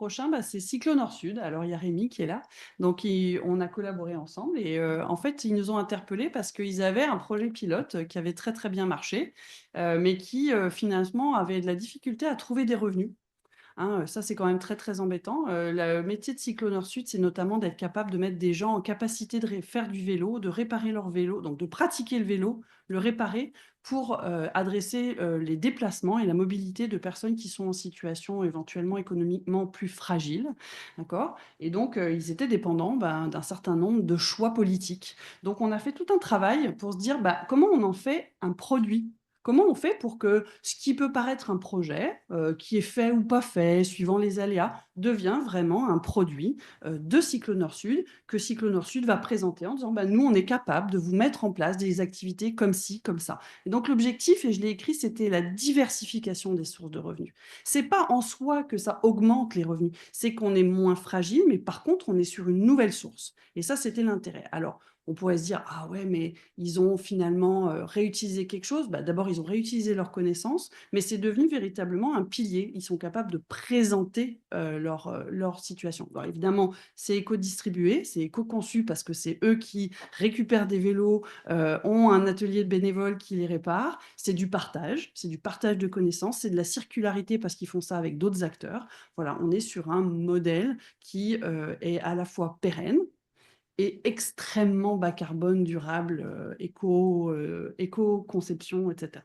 prochain, bah, c'est Cyclo Nord-Sud. Alors il y a Rémi qui est là, donc on a collaboré ensemble et en fait, ils nous ont interpellés parce qu'ils avaient un projet pilote, qui avait très, très bien marché, mais qui, finalement avait de la difficulté à trouver des revenus. Hein, ça, c'est quand même très, très embêtant. Le métier de cycloneur sud, c'est notamment d'être capable de mettre des gens en capacité de faire du vélo, de réparer leur vélo, donc de pratiquer le vélo, le réparer pour, adresser, les déplacements et la mobilité de personnes qui sont en situation éventuellement économiquement plus fragile, d'accord? Et donc, ils étaient dépendants, ben, d'un certain nombre de choix politiques. Donc on a fait tout un travail pour se dire: «Bah, comment on en fait un produit?» Comment on fait pour que ce qui peut paraître un projet, qui est fait ou pas fait, suivant les aléas, devient vraiment un produit, de Cycle Nord Sud, que Cycle Nord Sud va présenter en disant: «Bah, nous, on est capable de vous mettre en place des activités comme ci, comme ça». Et donc l'objectif, et je l'ai écrit, c'était la diversification des sources de revenus. C'est pas en soi que ça augmente les revenus, c'est qu'on est moins fragile, mais par contre, on est sur une nouvelle source. Et ça, c'était l'intérêt. Alors, on pourrait se dire: «Ah ouais, mais ils ont finalement, réutilisé quelque chose». Bah, d'abord, ils ont réutilisé leurs connaissances, mais c'est devenu véritablement un pilier. Ils sont capables de présenter, leur situation. Alors évidemment, c'est éco-distribué, c'est éco-conçu parce que c'est eux qui récupèrent des vélos, ont un atelier de bénévoles qui les répare. C'est du partage de connaissances, c'est de la circularité parce qu'ils font ça avec d'autres acteurs. Voilà, on est sur un modèle qui, est à la fois pérenne, et extrêmement bas carbone, durable, éco-conception et cetera.